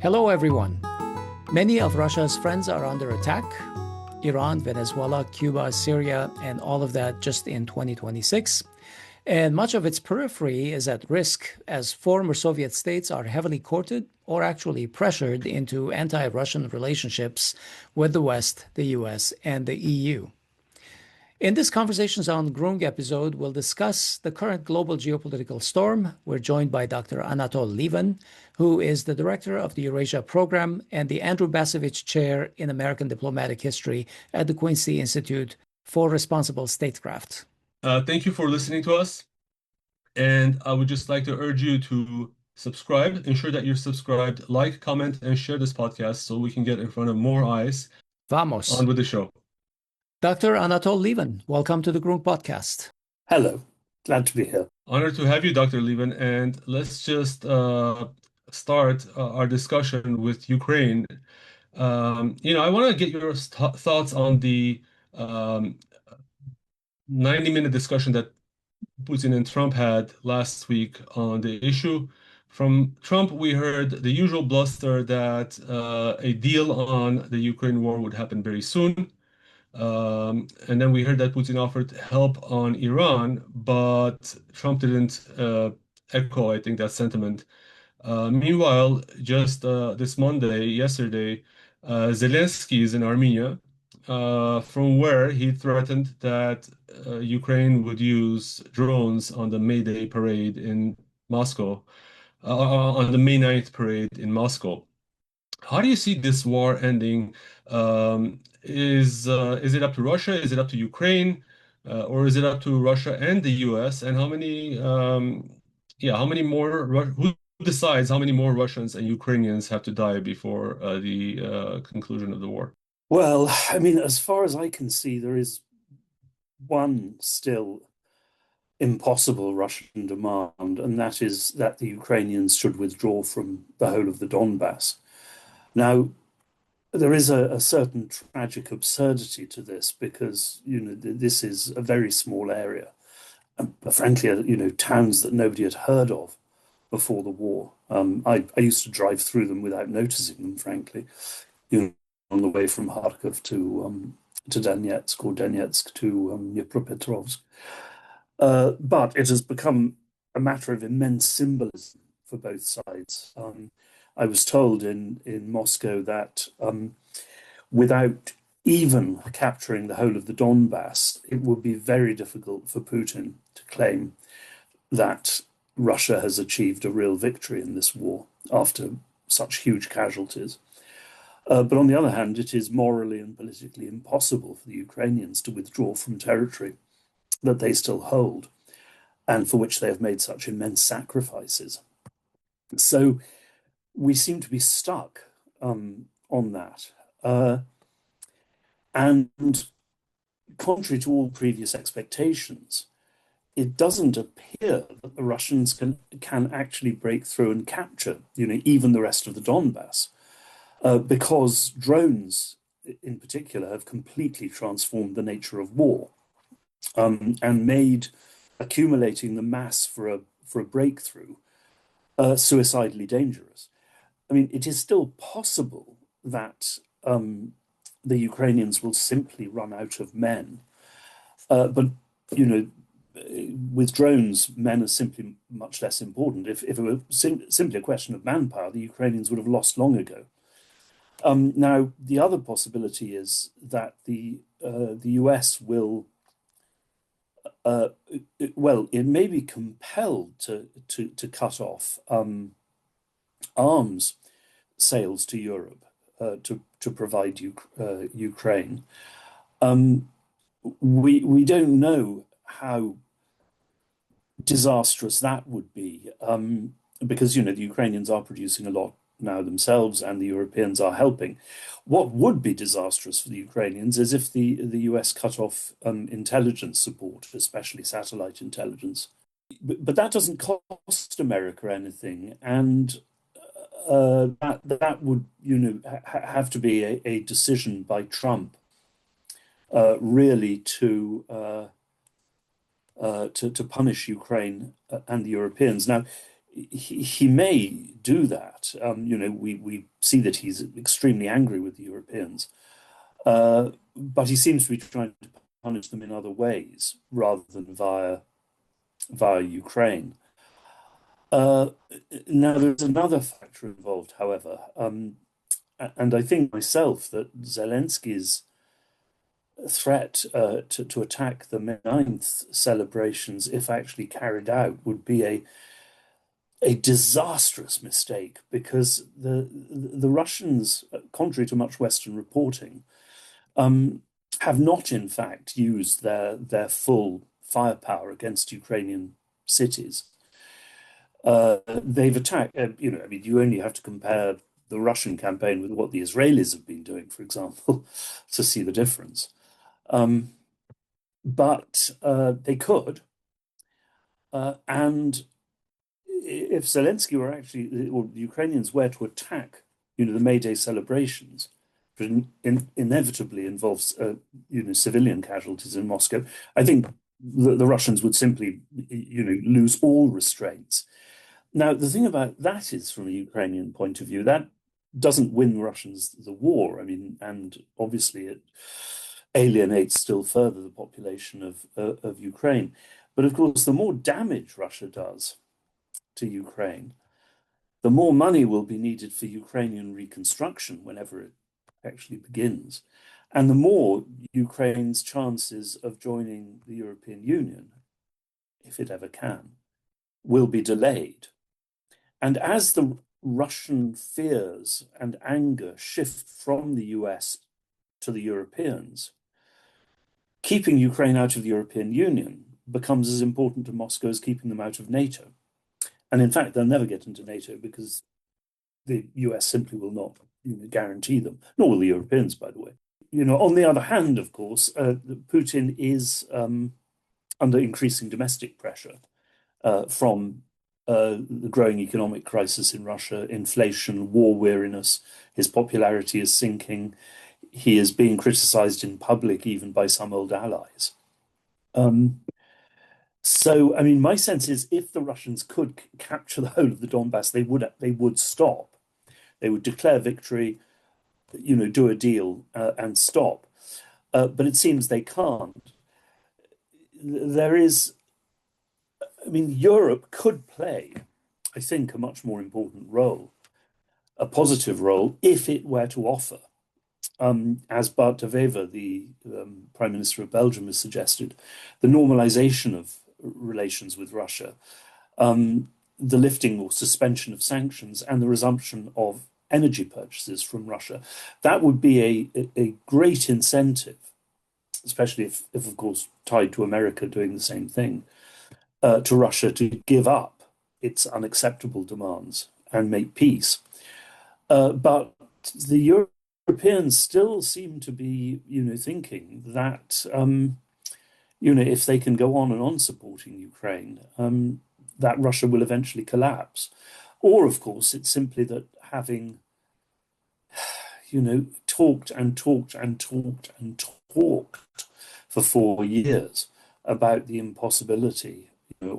Hello, everyone. Many of Russia's friends are under attack. Iran, Venezuela, Cuba, Syria, and all of that just in 2026. And much of its periphery is at risk as former Soviet states are heavily courted or actually pressured into anti-Russian relationships with the West, the US, and the EU. In this Conversations on Groong episode, we'll discuss the current global geopolitical storm. We're joined by Dr. Anatol Lieven, who is the director of the Eurasia Program and the Andrew Basovich Chair in American Diplomatic History at the Quincy Institute for Responsible Statecraft. Thank you for listening to us. And I would just like to urge you to subscribe, ensure that you're subscribed, like, comment, and share this podcast so we can get in front of more eyes. Vamos. On with the show. Dr. Anatol Lieven, welcome to the Groong podcast. Hello, glad to be here. Honored to have you, Dr. Lieven. And let's just start our discussion with Ukraine. I want to get your thoughts on the 90-minute discussion that Putin and Trump had last week on the issue. From Trump, we heard the usual bluster that a deal on the Ukraine war would happen very soon. And then we heard that Putin offered help on Iran, but Trump didn't echo, I think, that sentiment. Meanwhile, just yesterday, Zelensky is in Armenia, from where he threatened that Ukraine would use drones on the May Day parade in Moscow, on the May 9th parade in Moscow. How do you see this war ending? Is it up to Russia? Is it up to Ukraine? Or is it up to Russia and the US? And how many more, who decides how many more Russians and Ukrainians have to die before the conclusion of the war? Well, I mean, as far as I can see, there is one still impossible Russian demand, and that is that the Ukrainians should withdraw from the whole of the Donbass. Now, there is a certain tragic absurdity to this because, this is a very small area. Frankly, towns that nobody had heard of before the war. I used to drive through them without noticing them, frankly, on the way from Kharkov to Donetsk, or Donetsk to Dnipropetrovsk. But it has become a matter of immense symbolism for both sides. I was told in Moscow that without even capturing the whole of the Donbass, it would be very difficult for Putin to claim that Russia has achieved a real victory in this war after such huge casualties. But on the other hand, it is morally and politically impossible for the Ukrainians to withdraw from territory that they still hold and for which they have made such immense sacrifices. So we seem to be stuck on that. And contrary to all previous expectations, it doesn't appear that the Russians can actually break through and capture, even the rest of the Donbass. Because drones, in particular, have completely transformed the nature of war, and made accumulating the mass for a breakthrough suicidally dangerous. I mean, it is still possible that the Ukrainians will simply run out of men, but with drones, men are simply much less important. If it were simply a question of manpower, the Ukrainians would have lost long ago. Now, the other possibility is that the US will, it may be compelled to cut off arms sales to Europe to provide Ukraine. We don't know how disastrous that would be, because the Ukrainians are producing a lot now themselves, and the Europeans are helping. What would be disastrous for the Ukrainians is if the US cut off intelligence support, especially satellite intelligence. But that doesn't cost America anything, and that would have to be a decision by Trump, really to punish Ukraine and the Europeans. Now, he may do that. We see that he's extremely angry with the Europeans, but he seems to be trying to punish them in other ways rather than via Ukraine. Now, there's another factor involved, however, and I think myself that Zelensky's threat to attack the May 9th celebrations, if actually carried out, would be a disastrous mistake, because the Russians, contrary to much Western reporting, have not in fact used their full firepower against Ukrainian cities. They've attacked, I mean, you only have to compare the Russian campaign with what the Israelis have been doing, for example, to see the difference. But they could, and if Zelensky were actually, or the Ukrainians were to attack, the May Day celebrations, but inevitably involves, civilian casualties in Moscow, I think the Russians would simply, lose all restraints. Now, the thing about that is, from a Ukrainian point of view, that doesn't win Russians the war. I mean, and obviously it alienates still further the population of Ukraine. But of course, the more damage Russia does to Ukraine, the more money will be needed for Ukrainian reconstruction whenever it actually begins, and the more Ukraine's chances of joining the European Union, if it ever can, will be delayed. And as the Russian fears and anger shift from the US to the Europeans, keeping Ukraine out of the European Union becomes as important to Moscow as keeping them out of NATO. And in fact, they'll never get into NATO because the US simply will not guarantee them, nor will the Europeans, by the way. On the other hand, of course, Putin is under increasing domestic pressure from the growing economic crisis in Russia, inflation, war weariness. His popularity is sinking. He is being criticized in public, even by some old allies. So, I mean, my sense is, if the Russians could capture the whole of the Donbass, they would stop. They would declare victory, do a deal and stop. But it seems they can't. There is, I mean, Europe could play, I think, a much more important role, a positive role, if it were to offer, as Bart de Wever, the Prime Minister of Belgium, has suggested, the normalization of relations with Russia, the lifting or suspension of sanctions, and the resumption of energy purchases from Russia. That would be a great incentive, especially if, of course, tied to America doing the same thing, to Russia to give up its unacceptable demands and make peace. But the Europeans still seem to be, thinking that, if they can go on and on supporting Ukraine, that Russia will eventually collapse. Or, of course, it's simply that having, talked and talked and talked and talked for 4 years about the impossibility,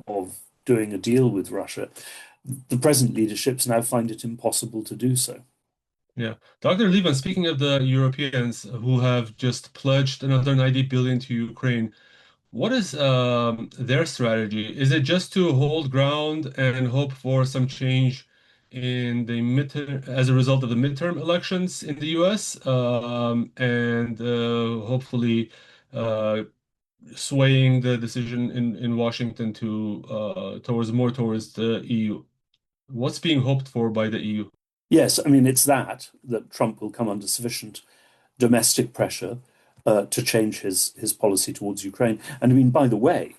of doing a deal with Russia, the present leaderships now find it impossible to do so. Yeah. Dr. Lieven, speaking of the Europeans who have just pledged another 90 billion to Ukraine, what is their strategy? Is it just to hold ground and hope for some change in the midterm as a result of the midterm elections in the US, and hopefully swaying the decision in Washington to towards the EU? What's being hoped for by the EU? Yes, I mean, it's that Trump will come under sufficient domestic pressure to change his policy towards Ukraine. And I mean, by the way,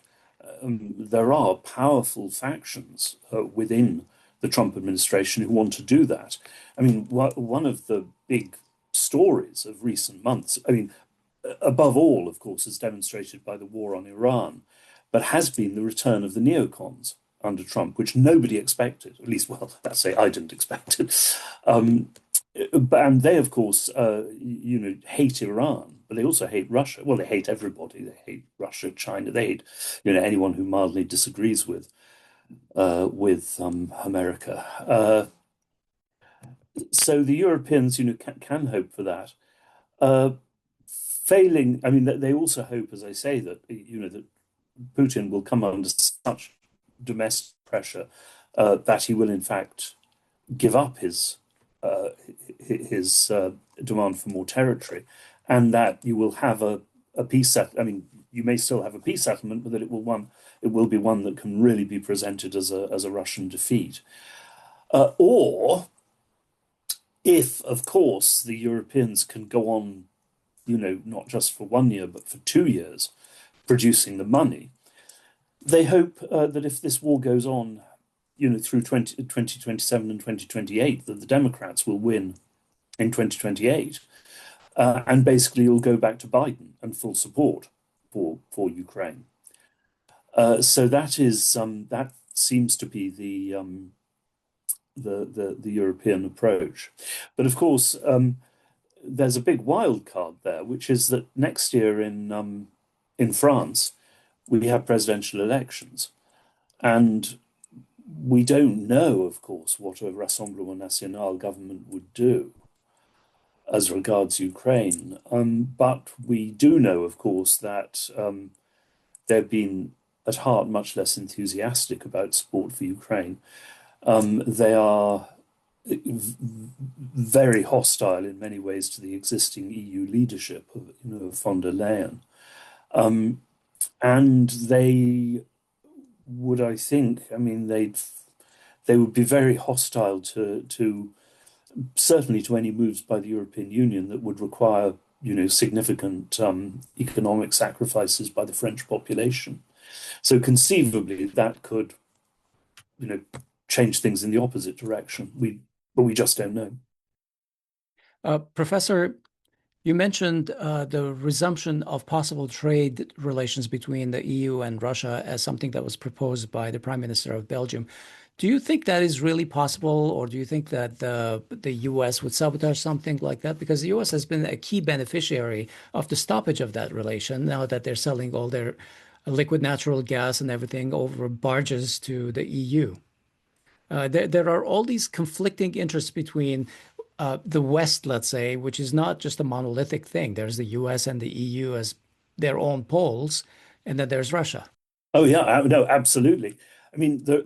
there are powerful factions within the Trump administration who want to do that. I mean, one of the big stories of recent months, I mean, above all, of course, as demonstrated by the war on Iran, but has been the return of the neocons under Trump, which nobody expected. At least, well, let's say I didn't expect it. And they, of course, hate Iran, but they also hate Russia. Well, they hate everybody. They hate Russia, China. They hate, anyone who mildly disagrees with with America. So the Europeans, can hope for that. Failing, I mean, they also hope, as I say, that that Putin will come under such domestic pressure that he will, in fact, give up his demand for more territory, and that you will have a peace I mean, you may still have a peace settlement, but that it will be one that can really be presented as a Russian defeat. Or if, of course, the Europeans can go on, not just for 1 year, but for 2 years, producing the money, they hope that if this war goes on, through 2027 and 2028, that the Democrats will win in 2028, and basically you'll go back to Biden and full support for Ukraine. So that seems to be the European approach. But of course, there's a big wild card there, which is that next year in France we have presidential elections, and we don't know, of course, what a Rassemblement National government would do as regards Ukraine. But we do know, of course, that they've been at heart much less enthusiastic about support for Ukraine. They are very hostile in many ways to the existing EU leadership of, von der Leyen. And they would, I think, I mean, they would be very hostile to certainly to any moves by the European Union that would require, significant economic sacrifices by the French population. So conceivably, that could, change things in the opposite direction. But we just don't know. Professor, you mentioned the resumption of possible trade relations between the EU and Russia as something that was proposed by the Prime Minister of Belgium. Do you think that is really possible, or do you think that the US would sabotage something like that? Because the US has been a key beneficiary of the stoppage of that relation now that they're selling all their liquid natural gas and everything over barges to the EU. There are all these conflicting interests between the West, let's say, which is not just a monolithic thing. There's the US and the EU as their own poles, and then there's Russia. Oh yeah, no, absolutely. I mean, there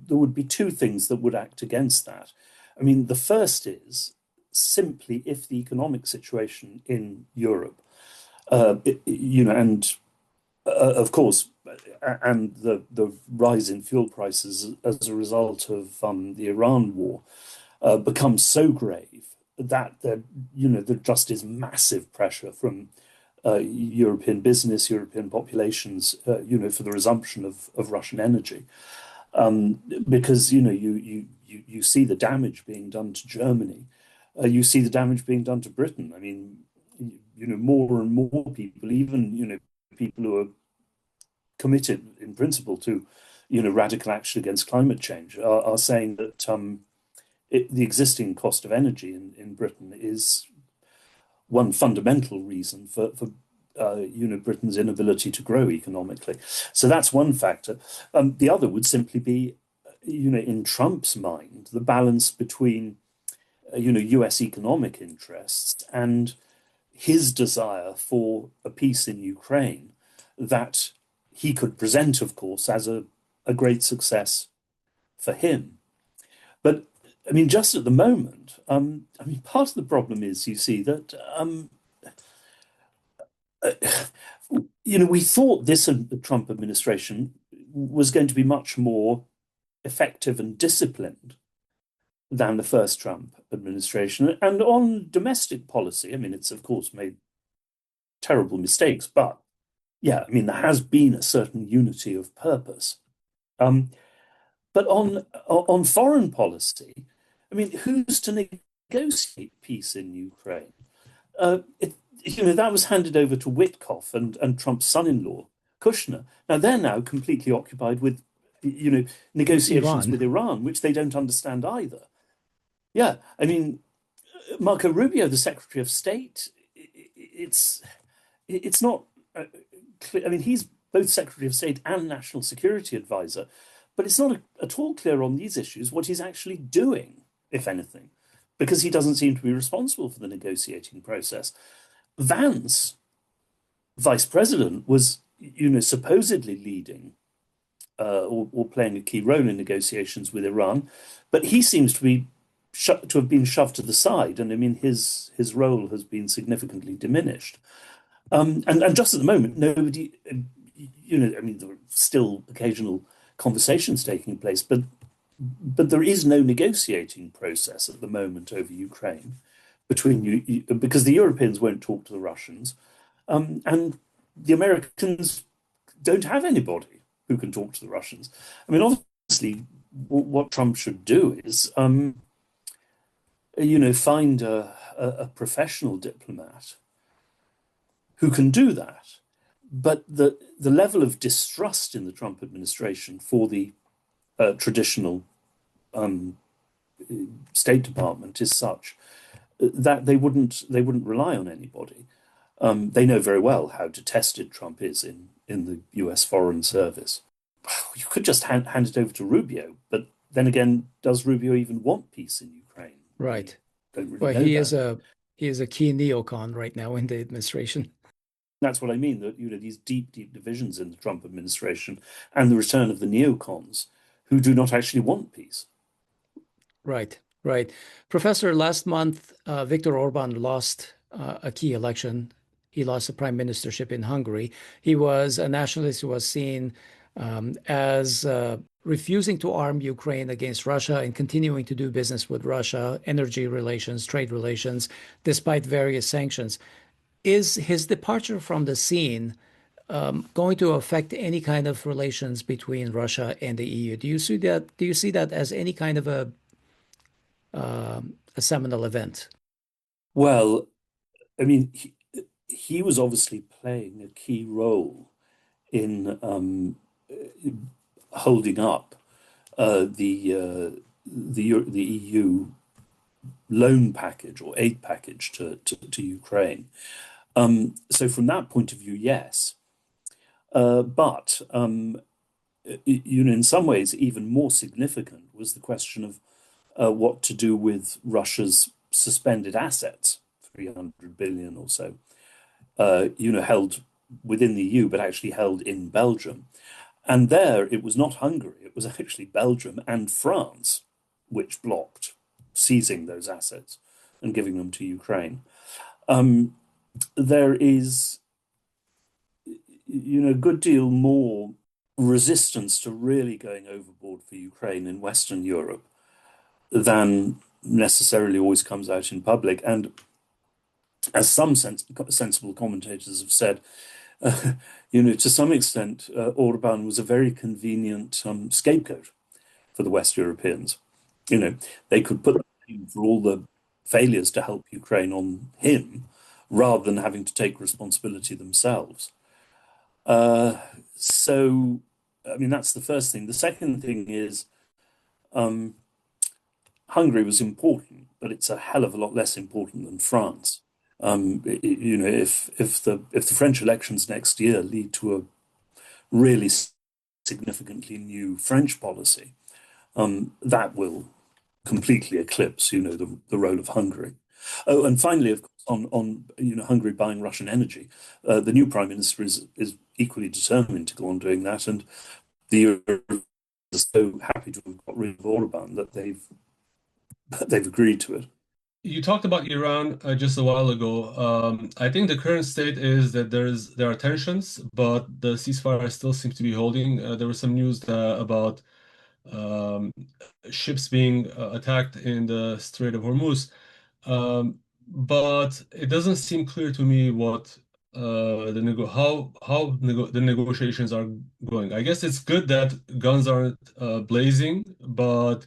would be two things that would act against that. I mean, the first is simply if the economic situation in Europe, and of course, and the rise in fuel prices as a result of the Iran war becomes so grave that there just is massive pressure from European business, European populations, for the resumption of Russian energy, because you see the damage being done to Germany, you see the damage being done to Britain. I mean, more and more people, even people who are committed in principle to radical action against climate change, are saying that the existing cost of energy in Britain is one fundamental reason for Britain's inability to grow economically. So that's one factor. The other would simply be, in Trump's mind, the balance between US economic interests and his desire for a peace in Ukraine that he could present, of course, as a great success for him. But I mean, just at the moment, part of the problem is, you see, that we thought this Trump administration was going to be much more effective and disciplined than the first Trump administration. And on domestic policy, I mean, it's of course made terrible mistakes, but yeah, I mean, there has been a certain unity of purpose. But on foreign policy, I mean, who's to negotiate peace in Ukraine? That was handed over to Witkoff and Trump's son-in-law, Kushner. Now they're completely occupied with, negotiations with Iran, which they don't understand either. Yeah, I mean, Marco Rubio, the Secretary of State, it's not clear. I mean, he's both Secretary of State and National Security Advisor, but it's not at all clear on these issues what he's actually doing, if anything, because he doesn't seem to be responsible for the negotiating process. Vance, Vice President, was, supposedly leading or playing a key role in negotiations with Iran, but he seems to have been shoved to the side, and I mean his role has been significantly diminished. And just at the moment, nobody, I mean, there are still occasional conversations taking place, but there is no negotiating process at the moment over Ukraine between you, because the Europeans won't talk to the Russians, and the Americans don't have anybody who can talk to the Russians. I mean, obviously, what Trump should do is, find a professional diplomat who can do that. But the level of distrust in the Trump administration for the traditional State Department is such that they wouldn't rely on anybody. They know very well how detested Trump is in the US Foreign Service. You could just hand it over to Rubio, but then again, does Rubio even want peace in Ukraine? Right. Don't really Well, know that. he is a key neocon right now in the administration. That's what I mean, that these deep divisions in the Trump administration and the return of the neocons who do not actually want peace. Right, right. Professor, last month, Viktor Orban lost a key election. He lost the prime ministership in Hungary. He was a nationalist who was seen as refusing to arm Ukraine against Russia and continuing to do business with Russia, energy relations, trade relations, despite various sanctions. Is his departure from the scene going to affect any kind of relations between Russia and the EU? Do you see that? Do you see that as any kind of a seminal event? Well, I mean, he was obviously playing a key role in holding up the EU loan package or aid package to Ukraine. So from that point of view, yes. But in some ways, even more significant was the question of what to do with Russia's suspended assets, 300 billion or so, held within the EU, but actually held in Belgium. And there, it was not Hungary, it was actually Belgium and France which blocked seizing those assets and giving them to Ukraine. There is, a good deal more resistance to really going overboard for Ukraine in Western Europe than necessarily always comes out in public. And as some sensible commentators have said, to some extent, Orban was a very convenient scapegoat for the West Europeans. They could put the blame for all the failures to help Ukraine on him rather than having to take responsibility themselves. So, I mean, that's the first thing. The second thing is Hungary was important, but it's a hell of a lot less important than France. If the French elections next year lead to a really significantly new French policy, that will completely eclipse, the role of Hungary. Oh, and finally, of course, on Hungary buying Russian energy, the new prime minister is equally determined to go on doing that, and the Europeans are so happy to have got rid of Orban that they've agreed to it. You talked about Iran just a while ago. I think the current state is that there are tensions, but the ceasefire still seems to be holding. There was some news about ships being attacked in the Strait of Hormuz. But it doesn't seem clear to me what the negotiations are going. I guess it's good that guns aren't blazing, but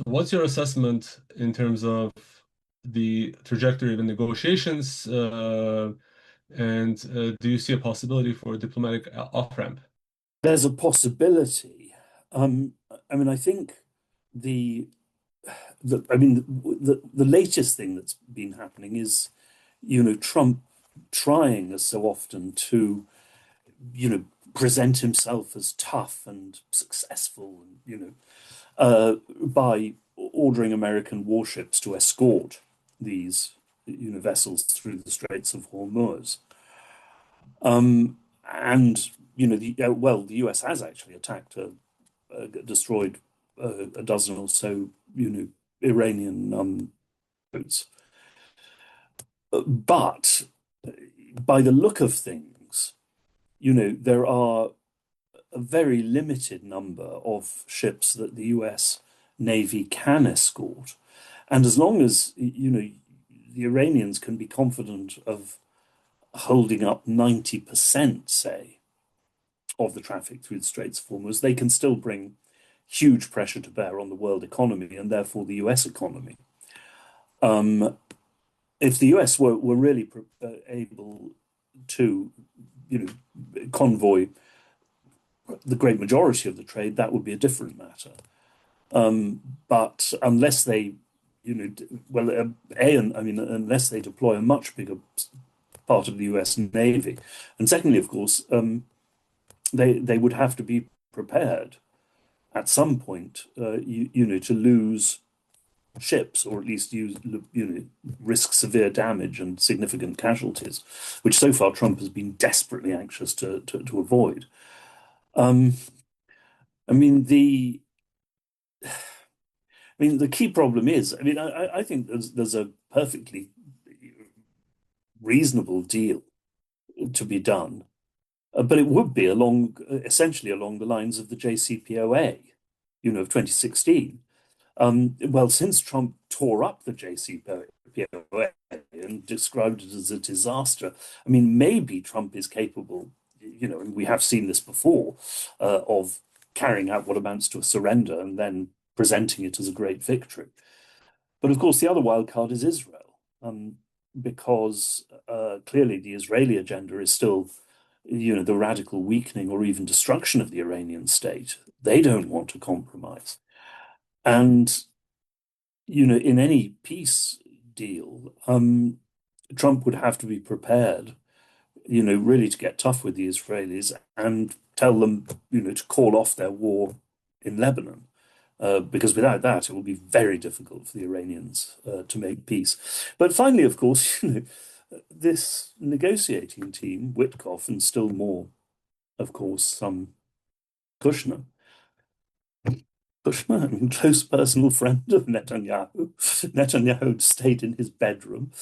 what's your assessment in terms of the trajectory of the negotiations? And do you see a possibility for a diplomatic off-ramp? There's a possibility. I mean, I think the latest thing that's been happening is, Trump trying, as so often, to present himself as tough and successful, by ordering American warships to escort these, vessels through the Straits of Hormuz. And the US has actually attacked, destroyed a dozen or so, Iranian boats. But by the look of things, there are a very limited number of ships that the US Navy can escort. And as long as, the Iranians can be confident of holding up 90%, say, of the traffic through the Straits of Hormuz, they can still bring huge pressure to bear on the world economy and therefore the US economy. If the US were really able to, convoy the great majority of the trade, that would be a different matter. But unless they, unless they deploy a much bigger part of the US Navy, and secondly, of course, they would have to be prepared at some point, to lose ships, or at least risk severe damage and significant casualties, which so far Trump has been desperately anxious to avoid. The key problem is, I think there's a perfectly reasonable deal to be done, but it would be essentially along the lines of the JCPOA, of 2016. Well, since Trump tore up the JCPOA and described it as a disaster, maybe Trump is capable, and we have seen this before, of carrying out what amounts to a surrender and then presenting it as a great victory. But of course, the other wild card is Israel, because clearly the Israeli agenda is still, the radical weakening or even destruction of the Iranian state. They don't want to compromise. And, in any peace deal, Trump would have to be prepared, really to get tough with the Israelis and tell them, to call off their war in Lebanon. Because without that, it will be very difficult for the Iranians to make peace. But finally, of course, this negotiating team, Witkoff, and still more, of course, Kushner. Kushner, close personal friend of Netanyahu. Netanyahu stayed in his bedroom.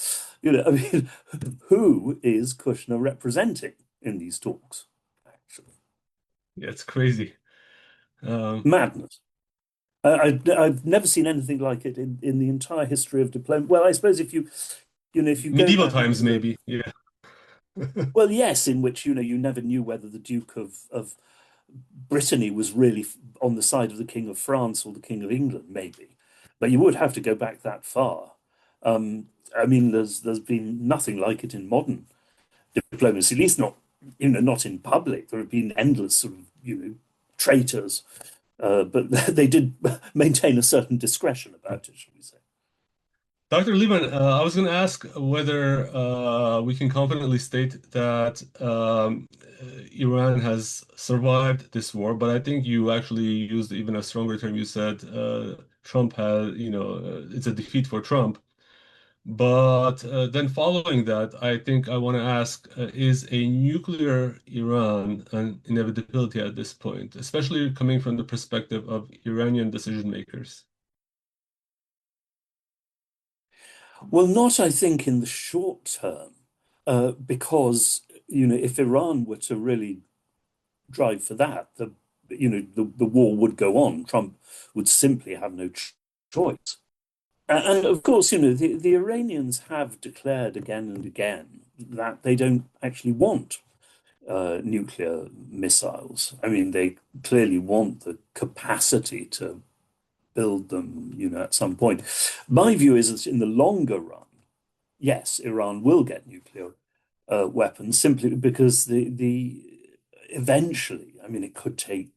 Who is Kushner representing in these talks, actually? Yeah, it's crazy. Madness. I've never seen anything like it in the entire history of diplomacy. Well, I suppose if you medieval times, maybe, yeah. Well, yes, in which you never knew whether the Duke of Brittany was really on the side of the King of France or the King of England, maybe, but you would have to go back that far. There's been nothing like it in modern diplomacy, at least not in public. There have been endless sort of traitors. But they did maintain a certain discretion about it, shall we say. Dr. Lieven, I was going to ask whether we can confidently state that Iran has survived this war, but I think you actually used even a stronger term. You said Trump has, it's a defeat for Trump. But then following that, I think I want to ask, is a nuclear Iran an inevitability at this point, especially coming from the perspective of Iranian decision makers? Well, not, I think, in the short term, because, if Iran were to really drive for that, the war would go on. Trump would simply have no choice. And of course, the Iranians have declared again and again that they don't actually want nuclear missiles. They clearly want the capacity to build them, at some point. My view is that in the longer run, yes, Iran will get nuclear weapons simply because the eventually, it could take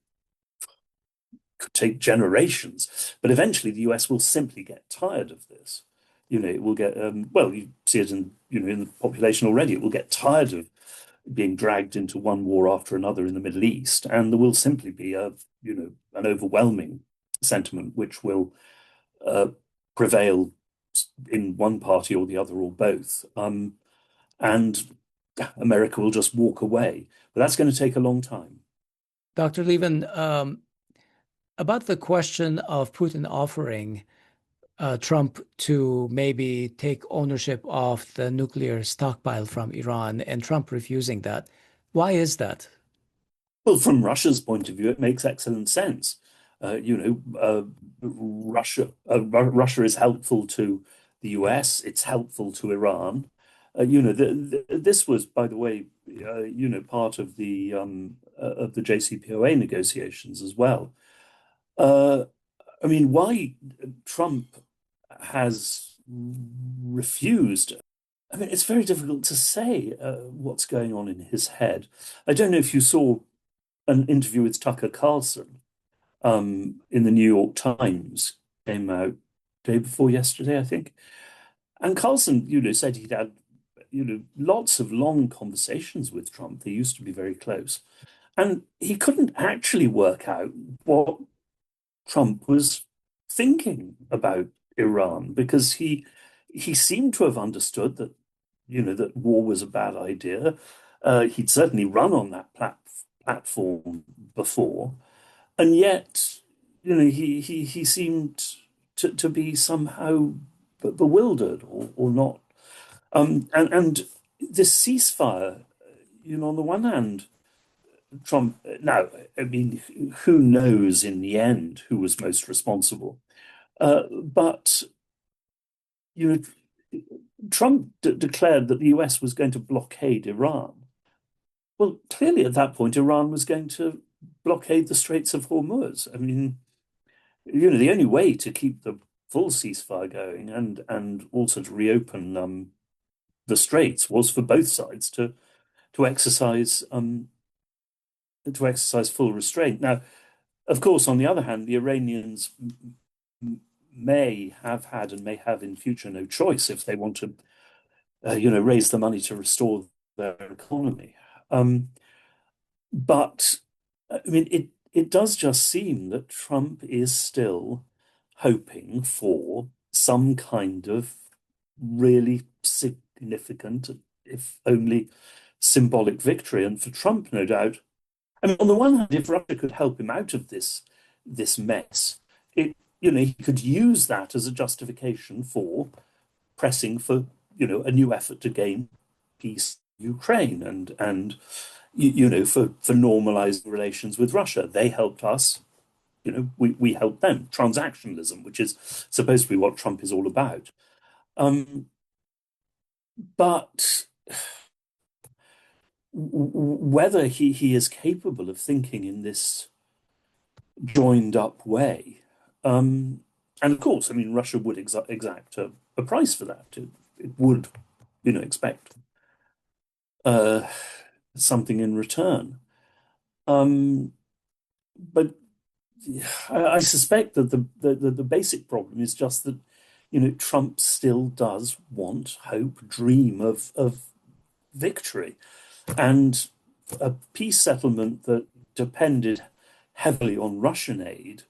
generations, but eventually the US will simply get tired of this. It will get well, you see it in in the population already. It will get tired of being dragged into one war after another in the Middle East, and there will simply be an overwhelming sentiment which will prevail in one party or the other or both, and America will just walk away. But that's going to take a long time. Dr. Lieven, about the question of Putin offering Trump to maybe take ownership of the nuclear stockpile from Iran and Trump refusing that. Why is that? Well, from Russia's point of view, it makes excellent sense. Russia is helpful to the US. It's helpful to Iran. This was, by the way, part of the JCPOA negotiations as well. I mean, why Trump has refused? I mean, it's very difficult to say what's going on in his head. I don't know if you saw an interview with Tucker Carlson in the New York Times, came out day before yesterday, I think. And Carlson, said he'd had, lots of long conversations with Trump. They used to be very close. And he couldn't actually work out what Trump was thinking about Iran because he seemed to have understood that that war was a bad idea. He'd certainly run on that platform before, and yet he seemed to be somehow bewildered or not. And this ceasefire, on the one hand, Trump. Now, I mean, who knows in the end who was most responsible? But you know, Trump declared that the US was going to blockade Iran. Well, clearly at that point, Iran was going to blockade the Straits of Hormuz. I mean, the only way to keep the full ceasefire going and also to reopen the straits was for both sides to exercise full restraint. Now, of course, on the other hand, the Iranians may have had and may have in future no choice if they want to, raise the money to restore their economy. But I mean, it does just seem that Trump is still hoping for some kind of really significant, if only symbolic victory. And for Trump, no doubt, I mean, on the one hand, if Russia could help him out of this mess, he could use that as a justification for pressing for a new effort to gain peace in Ukraine and for normalizing relations with Russia. They helped us, we helped them. Transactionalism, which is supposed to be what Trump is all about. But whether he is capable of thinking in this joined up way, and of course, I mean, Russia would exact a price for that. It would, expect something in return. But I suspect that the basic problem is just that, Trump still does want, hope, dream of victory. And a peace settlement that depended heavily on Russian aid,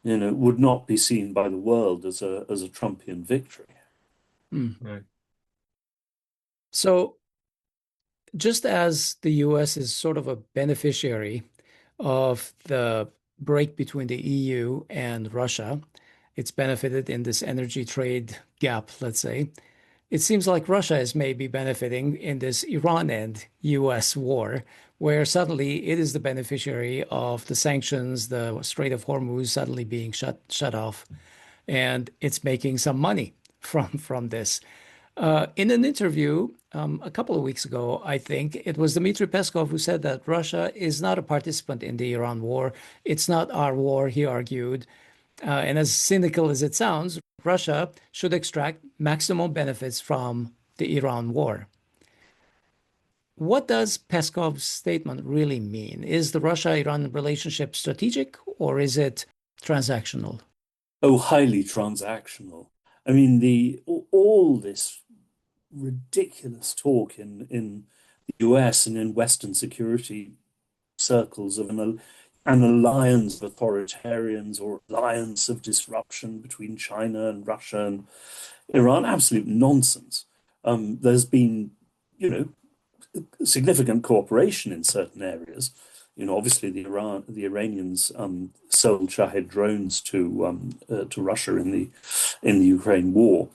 would not be seen by the world as a Trumpian victory. Right. So just as the US is sort of a beneficiary of the break between the EU and Russia, it's benefited in this energy trade gap, let's say. It seems like Russia is maybe benefiting in this Iran and US war, where suddenly it is the beneficiary of the sanctions, the Strait of Hormuz suddenly being shut off, and it's making some money from this. In an interview a couple of weeks ago, I think it was Dmitry Peskov who said that Russia is not a participant in the Iran war. It's not our war, he argued. And as cynical as it sounds, Russia should extract maximum benefits from the Iran war. What does Peskov's statement really mean? Is the Russia-Iran relationship strategic or is it transactional? Oh, highly transactional. I mean, all this ridiculous talk in US and in Western security circles of an alliance of authoritarians or alliance of disruption between China and Russia and Iran. Absolute nonsense. There's been, you know, significant cooperation in certain areas. You know, obviously the Iranians sold Shahed drones to Russia in the Ukraine war.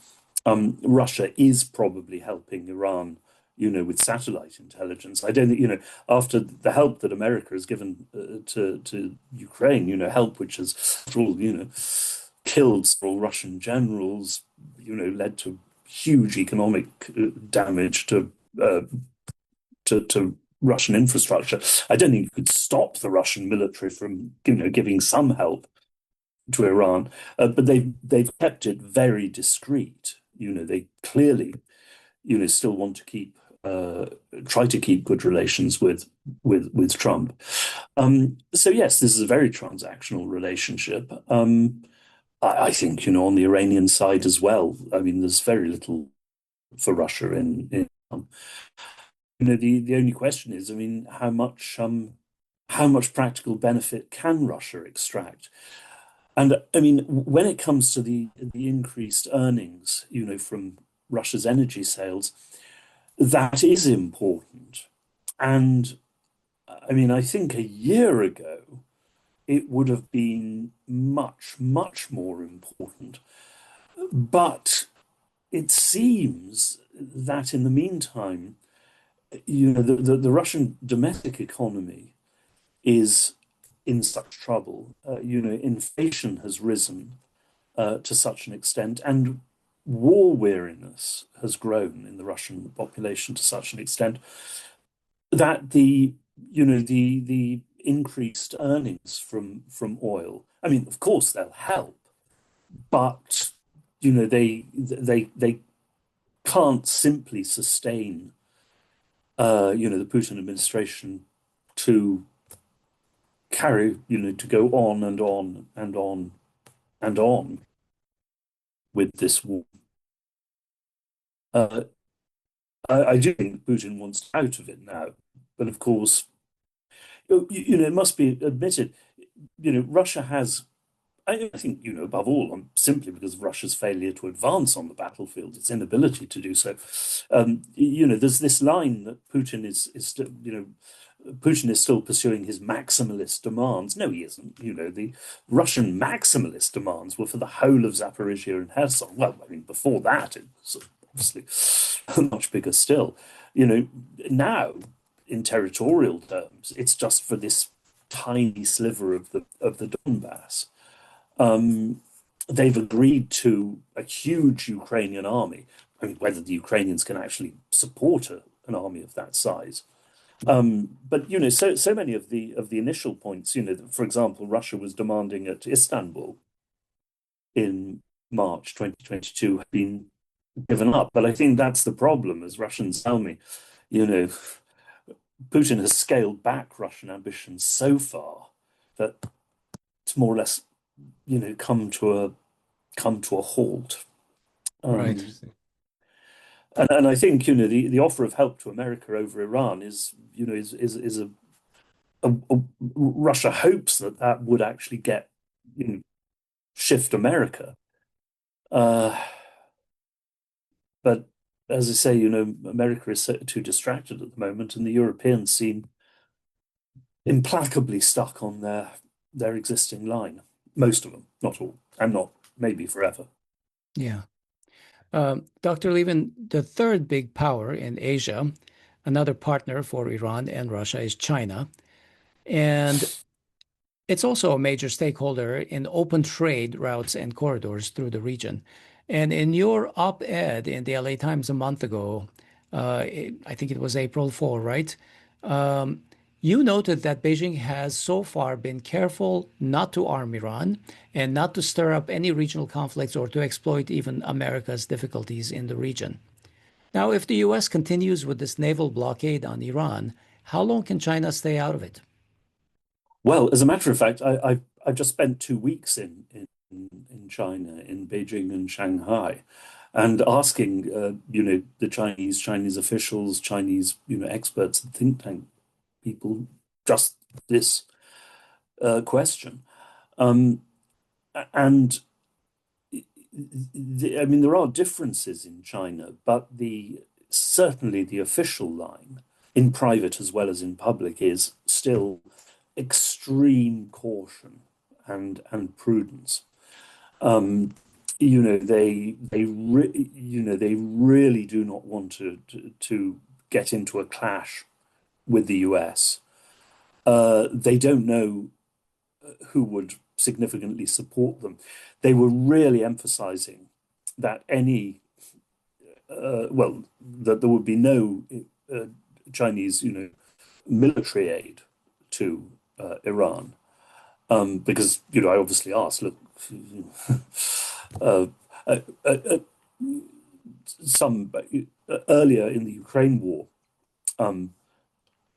Russia is probably helping Iran, you know, with satellite intelligence. I don't think, you know, after the help that America has given to Ukraine, you know, help which has, after all, you know, killed several Russian generals, you know, led to huge economic damage to Russian infrastructure. I don't think you could stop the Russian military from, you know, giving some help to Iran, but they've kept it very discreet. You know, they clearly, you know, still want to keep try to keep good relations with Trump. So yes, this is a very transactional relationship. I think, you know, on the Iranian side as well. I mean, there's very little for Russia in you know, the only question is, I mean, how much practical benefit can Russia extract? And I mean, when it comes to the increased earnings, you know, from Russia's energy sales, that is important. And I mean, I think a year ago, it would have been much, much more important. But it seems that in the meantime, you know, the Russian domestic economy is in such trouble. You know, inflation has risen to such an extent, and war weariness has grown in the Russian population to such an extent that the increased earnings from oil. I mean, of course, they'll help, but you know, they can't simply sustain you know, the Putin administration to carry, you know, to go on and on and on and on with this war. I do think Putin wants out of it now, but of course, you know, it must be admitted, you know, Russia has. I think, you know, above all, simply because of Russia's failure to advance on the battlefield, its inability to do so. You know, there's this line that Putin is still, you know, Putin is still pursuing his maximalist demands. No, he isn't. You know, the Russian maximalist demands were for the whole of Zaporizhia and Kherson. Well, I mean, before that, it was obviously much bigger still. You know, now in territorial terms, it's just for this tiny sliver of the Donbass. They've agreed to a huge Ukrainian army. I mean, whether the Ukrainians can actually support an army of that size. But you know, so many of the initial points, you know, for example, Russia was demanding at Istanbul in March 2022 have been given up. But I think that's the problem, as Russians tell me. You know, Putin has scaled back Russian ambitions so far that it's more or less, you know, come to a halt. Right. And I think, you know, the offer of help to America over Iran is, you know, is Russia hopes that would actually get, you know, shift America. But as I say, you know, America is too distracted at the moment, and the Europeans seem implacably stuck on their existing line. Most of them, not all, and not maybe forever. Yeah. Dr. Lieven, the third big power in Asia, another partner for Iran and Russia, is China. And it's also a major stakeholder in open trade routes and corridors through the region. And in your op-ed in the LA Times a month ago, I think it was April 4, right? You noted that Beijing has so far been careful not to arm Iran and not to stir up any regional conflicts or to exploit even America's difficulties in the region. Now, if the US continues with this naval blockade on Iran, how long can China stay out of it? Well, as a matter of fact, I've just spent 2 weeks in China, in Beijing and Shanghai. and asking, the Chinese officials, Chinese, experts and think tank people just this question. And I mean, there are differences in China, but certainly the official line, in private as well as in public, is still extreme caution and prudence. They really do not want to get into a clash with the US. They don't know who would significantly support them. They were really emphasizing that that there would be no Chinese, military aid to Iran, because I obviously asked, look, uh, uh, uh, some earlier in the Ukraine war,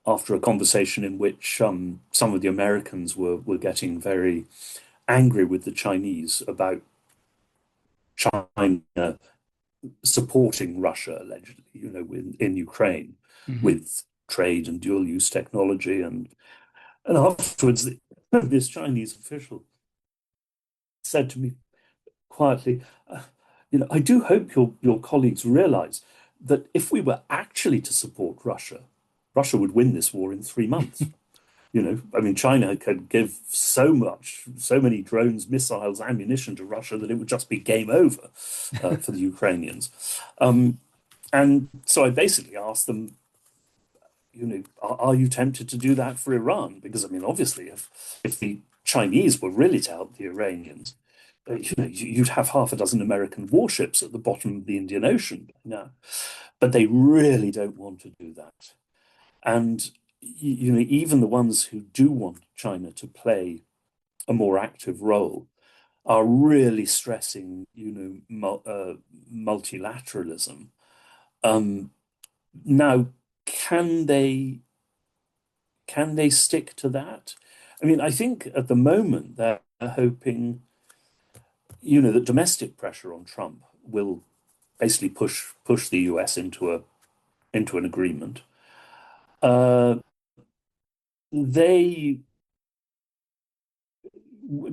after a conversation in which some of the Americans were getting very angry with the Chinese about China supporting Russia, allegedly, in Ukraine with trade and dual use technology, and afterwards, this Chinese official said to me quietly, I do hope your colleagues realize that if we were actually to support Russia, Russia would win this war in 3 months. I mean, China could give so many drones, missiles, ammunition to Russia that it would just be game over for the Ukrainians. And so I basically asked them, are you tempted to do that for Iran? Because, I mean, obviously, if the Chinese were really to help the Iranians, you'd have half a dozen American warships at the bottom of the Indian Ocean now. But they really don't want to do that. And even the ones who do want China to play a more active role are really stressing, multilateralism. Now, can they stick to that? I mean, I think at the moment they're hoping, that domestic pressure on Trump will basically push the US into an agreement. They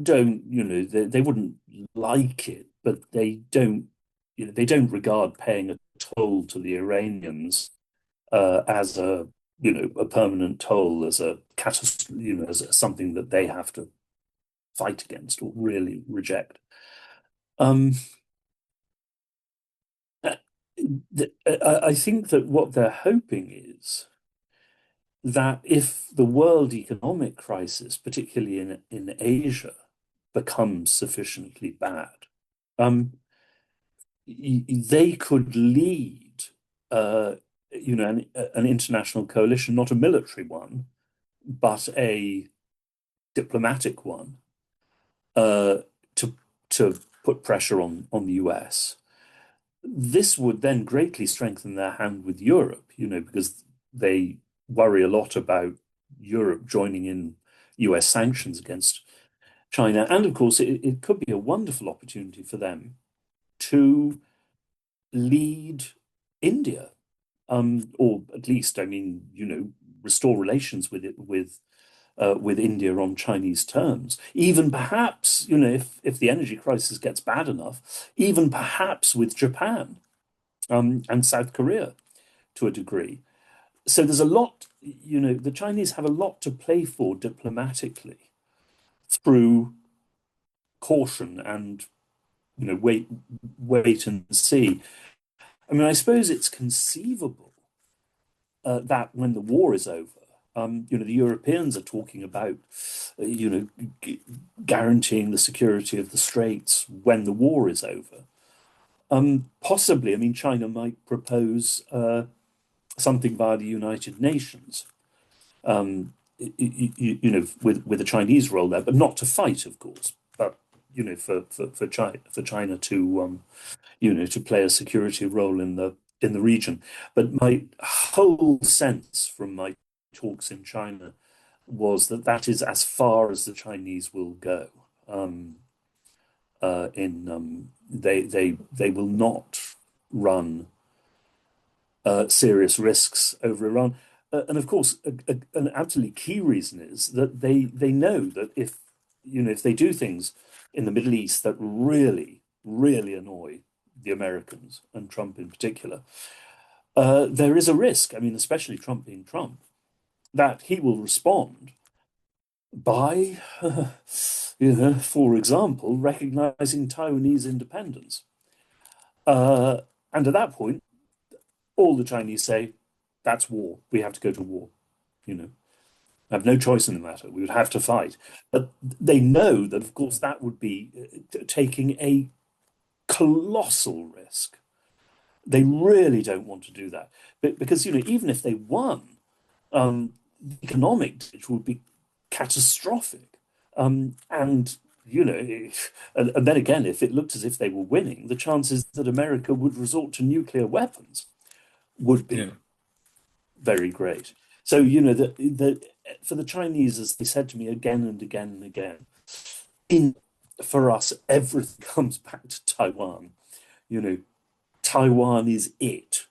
don't, they wouldn't like it, but they don't, they don't regard paying a toll to the Iranians as a permanent toll, as a catastrophe, as something that they have to fight against or really reject. I think that what they're hoping is that if the world economic crisis, particularly in Asia, becomes sufficiently bad, they could lead, an international coalition, not a military one, but a diplomatic one, to put pressure on the US. This would then greatly strengthen their hand with Europe, because they worry a lot about Europe joining in US sanctions against China. And of course, it could be a wonderful opportunity for them to lead India, or at least, I mean, restore relations with India on Chinese terms. Even perhaps, if the energy crisis gets bad enough, even perhaps with Japan, and South Korea to a degree. So there's a lot, the Chinese have a lot to play for diplomatically through caution and, wait and see. I mean, I suppose it's conceivable that when the war is over, the Europeans are talking about, guaranteeing the security of the Straits when the war is over. Possibly, I mean, China might propose something via the United Nations, with a Chinese role there, but not to fight, of course, but for China to to play a security role in the region. But my whole sense from my talks in China was that is as far as the Chinese will go. They will not run serious risks over Iran. And of course, an absolutely key reason is that they know that if they do things in the Middle East that really, really annoy the Americans and Trump in particular, there is a risk. I mean, especially Trump being Trump, that he will respond by, for example, recognizing Taiwanese independence. And at that point, all the Chinese say, that's war. We have to go to war. Have no choice in the matter. We would have to fight. But they know that, of course, that would be taking a colossal risk. They really don't want to do that. But because, even if they won, the economic damage would be catastrophic. And, and then again, if it looked as if they were winning, the chances that America would resort to nuclear weapons would be very great. So, for the Chinese, as they said to me again and again and again, for us, everything comes back to Taiwan. Taiwan is it.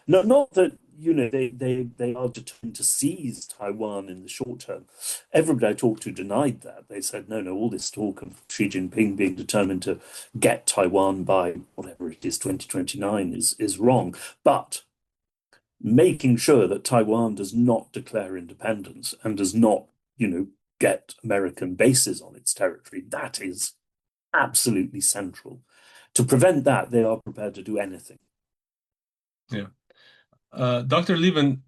Not that they are determined to seize Taiwan in the short term. Everybody I talked to denied that. They said, no, all this talk of Xi Jinping being determined to get Taiwan by whatever it is, 2029 is wrong. But making sure that Taiwan does not declare independence and does not, get American bases on its territory, that is absolutely central. To prevent that, they are prepared to do anything. Yeah. Dr. Lieven,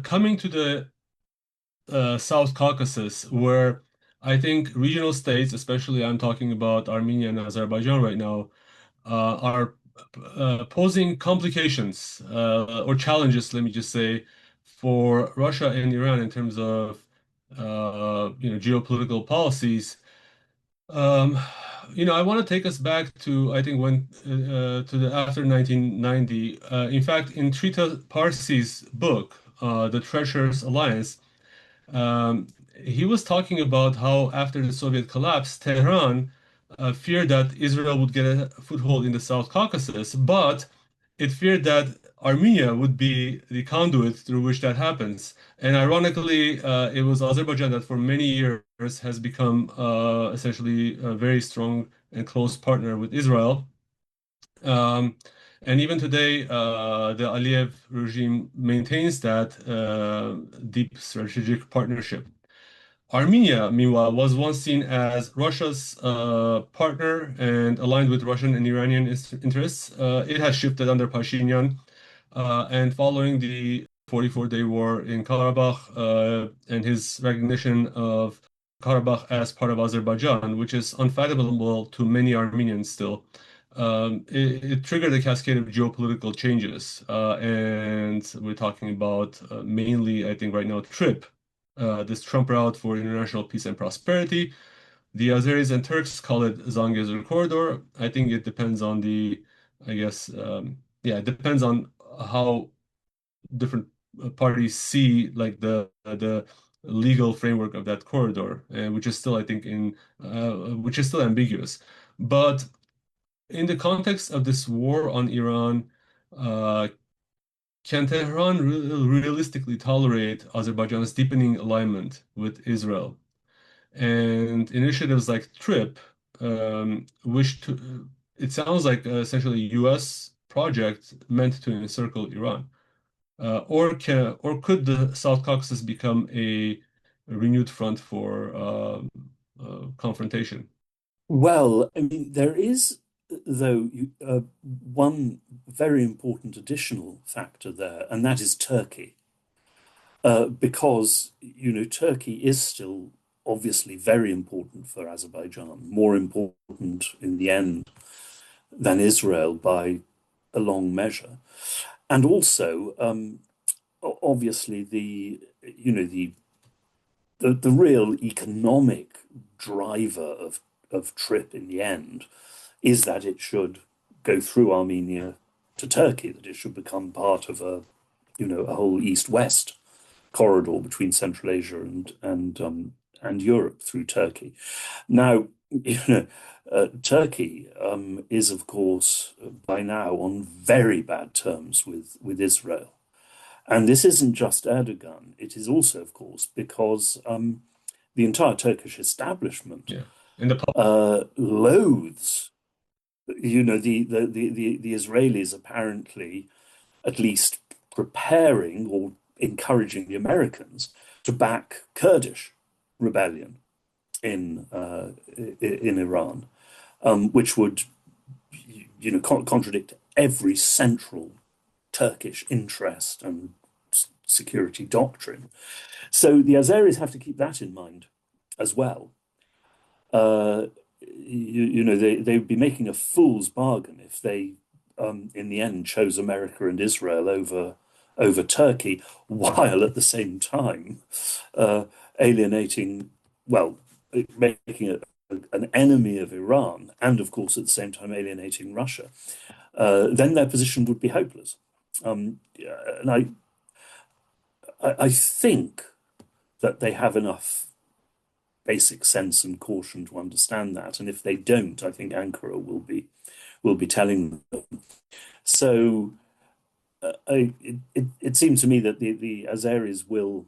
coming to the South Caucasus, where I think regional states, especially I'm talking about Armenia and Azerbaijan right now, are posing complications or challenges, let me just say, for Russia and Iran in terms of geopolitical policies. I want to take us back to, I think, when to the after 1990. In fact, in Trita Parsi's book, The Treacherous Alliance, he was talking about how after the Soviet collapse, Tehran feared that Israel would get a foothold in the South Caucasus, but it feared that Armenia would be the conduit through which that happens. And ironically, it was Azerbaijan that for many years has become essentially a very strong and close partner with Israel. And even today, the Aliyev regime maintains that deep strategic partnership. Armenia, meanwhile, was once seen as Russia's partner and aligned with Russian and Iranian interests. It has shifted under Pashinyan, and following the 44-day war in Karabakh and his recognition of Karabakh as part of Azerbaijan, which is unfathomable to many Armenians still. It triggered a cascade of geopolitical changes, and we're talking about mainly, I think, right now, TRIPP, this Trump route for international peace and prosperity. The Azeris and Turks call it Zangezur corridor. I think it depends on it depends on how different parties see like the legal framework of that corridor, which is still, I think, which is still ambiguous. But in the context of this war on Iran, can Tehran realistically tolerate Azerbaijan's deepening alignment with Israel? And initiatives like TRIPP, it sounds like essentially a U.S. project meant to encircle Iran. Or could the South Caucasus become a renewed front for confrontation? Well, I mean, there is, though, one very important additional factor there, and that is Turkey. Because, Turkey is still obviously very important for Azerbaijan, more important in the end than Israel by a long measure. And also, obviously, the real economic driver of TRIPP in the end is that it should go through Armenia to Turkey, that it should become part of a whole east-west corridor between Central Asia and Europe through Turkey. Now, you know, Turkey is, of course, by now on very bad terms with Israel. And this isn't just Erdogan. It is also, of course, because the entire Turkish establishment Yeah. In the loathes, the Israelis apparently at least preparing or encouraging the Americans to back Kurdish rebellion in Iran, which would contradict every central Turkish interest and security doctrine. So the Azeris have to keep that in mind as well. They would be making a fool's bargain if they, in the end, chose America and Israel over Turkey, while at the same time alienating, well, making it an enemy of Iran, and of course at the same time alienating Russia. Then their position would be hopeless. And I think that they have enough basic sense and caution to understand that, and if they don't, I think Ankara will be telling them. So it seems to me that the Azeris will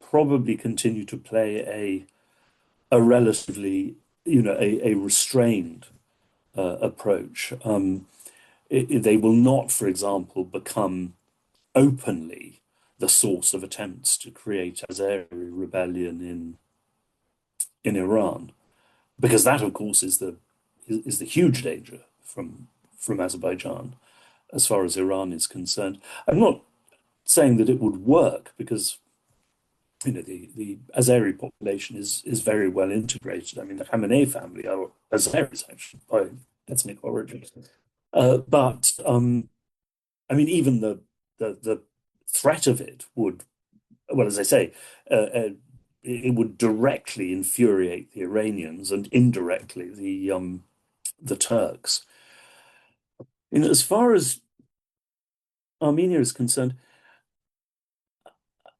probably continue to play a relatively a restrained approach. They will not, for example, become openly the source of attempts to create Azeri rebellion in Iran, because that, of course, is the huge danger from Azerbaijan as far as Iran is concerned. I'm not saying that it would work, because the Azeri population is very well integrated. I mean, the Khamenei family are Azeris, actually, by ethnic origin. But I mean, even the threat of it would, well, as I say, it would directly infuriate the Iranians and indirectly the Turks. As far as Armenia is concerned,